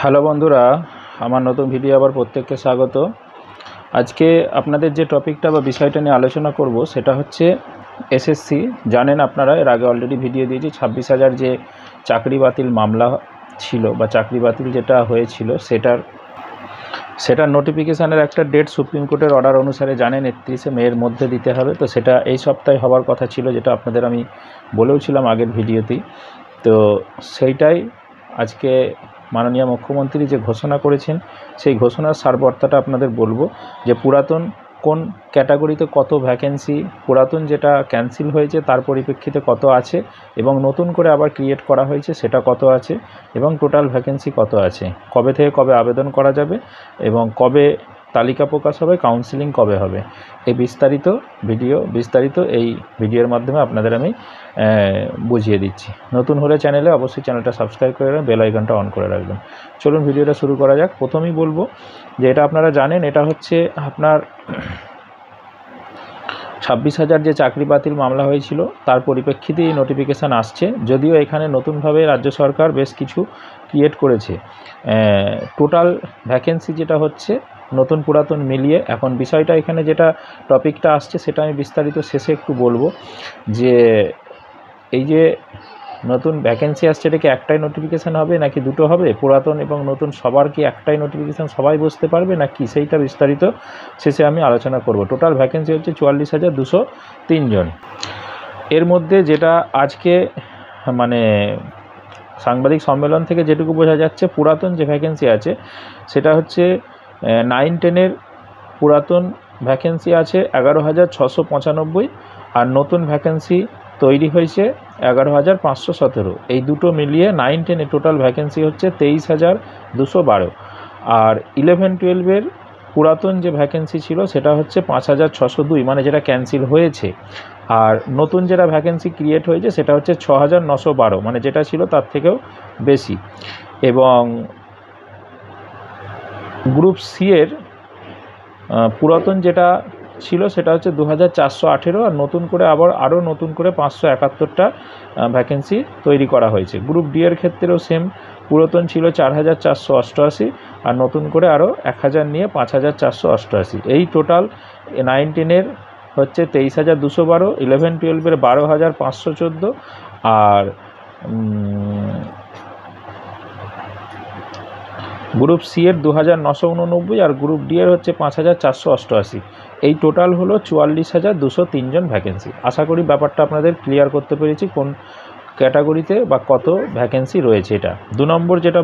Hello বন্ধুরা, আমার নতুন ভিডিও আবার প্রত্যেককে স্বাগত। আজকে আপনাদের যে টপিকটা বা বিষয়টা নিয়ে আলোচনা করব সেটা হচ্ছে এসএসসি। জানেন আপনারা, এর আগে অলরেডি ভিডিও দিয়েছি 26,000 যে চাকরি বাতিল মামলা ছিল বা চাকরি বাতিল যেটা হয়েছিল সেটার নোটিফিকেশানের একটা ডেট সুপ্রিম কোর্টের অর্ডার অনুসারে জানেন 31শে মের মধ্যে দিতে হবে। তো সেটা এই সপ্তাহে হওয়ার কথা ছিল, যেটা আপনাদের আমি বলেওছিলাম আগের ভিডিওতেই। তো সেইটাই আজকে মাননীয় মুখ্যমন্ত্রী যে ঘোষণা করেছেন সেই ঘোষণার সারবর্তাটা আপনাদের বলবো, যে পুরাতন কোন ক্যাটাগরিতে কত ভ্যাকেন্সি, পুরাতন যেটা ক্যান্সেল হয়েছে তার পরিপ্রেক্ষিতে কত আছে, এবং নতুন করে আবার ক্রিয়েট করা হয়েছে সেটা কত আছে, এবং টোটাল ভ্যাকেন্সি কত আছে, কবে থেকে কবে আবেদন করা যাবে, এবং কবে তালিকা প্রকাশ হবে, কাউন্সেলিং কবে হবে, এই বিস্তারিত এই ভিডিওর মাধ্যমে আপনাদের আমি বুঝিয়ে দিচ্ছি। নতুন হলে চ্যানেলে অবশ্যই চ্যানেলটা সাবস্ক্রাইব করে রাখবেন, বেল আইকনটা অন করে রাখবেন। চলুন ভিডিওটা শুরু করা যাক। প্রথমেই বলবো যে এটা আপনারা জানেন, এটা হচ্ছে আপনার 26,000 যে চাকরি বাতিল মামলা হয়েছিল তার পরিপ্রেক্ষিতে এই নোটিফিকেশান আসছে। যদিও এখানে নতুনভাবে রাজ্য সরকার বেশ কিছু ক্রিয়েট করেছে। টোটাল ভ্যাকেন্সি যেটা হচ্ছে নতুন পুরাতন মিলিয়ে, এখন বিষয়টা এখানে যেটা টপিকটা আসছে সেটা আমি বিস্তারিত শেষে একটু বলবো, যে এই যে নতুন ভ্যাকেন্সি আসছে এটা কি একটাই নোটিফিকেশান হবে নাকি দুটো হবে, পুরাতন এবং নতুন সবার কি একটাই নোটিফিকেশান, সবাই বুঝতে পারবে নাকি, সেইটা বিস্তারিত শেষে আমি আলোচনা করব। টোটাল ভ্যাকেন্সি হচ্ছে 44,203 জন। এর মধ্যে যেটা আজকে মানে সাংবাদিক সম্মেলন থেকে যেটুকু বোঝা যাচ্ছে, পুরাতন যে ভ্যাকেন্সি আছে সেটা হচ্ছে 9-10-এর পুরাতন ভ্যাকেন্সি আছে 11,695, আর নতুন ভ্যাকেন্সি তৈরি হয়েছে 11,517। এই দুটো মিলিয়ে 9-10-এর টোটাল ভ্যাকেন্সি হচ্ছে 23,212। আর 11-12-এর পুরাতন যে ভ্যাকেন্সি ছিল সেটা হচ্ছে 5,602, মানে যেটা ক্যান্সেল হয়েছে। আর নতুন যেটা ভ্যাকেন্সি ক্রিয়েট হয়েছে সেটা হচ্ছে 6,912, মানে যেটা ছিল তার থেকেও বেশি। এবং গ্রুপ সি এর পুরাতন যেটা ছিল সেটা হচ্ছে 2,418, আর নতুন করে আরও নতুন করে 571টা ভ্যাকেন্সি তৈরি করা হয়েছে। গ্রুপ ডি এর ক্ষেত্রেও সেম, পুরাতন ছিল 4,488, আর নতুন করে আরও 1,000 নিয়ে 5,488। এই টোটাল 9-10-এর হচ্ছে 23,212, 11-12-এর 12,514, আর গ্রুপ সি এর 2,989, আর গ্রুপ ডি এর হচ্ছে 5,488। এই টোটাল হলো 44,203 জন ভ্যাকেন্সি। আশা করি ব্যাপারটা আপনাদের ক্লিয়ার করতে পেরেছি কোন ক্যাটাগরিতে বা কত ভ্যাকেন্সি রয়েছে। এটা 2 নম্বর যেটা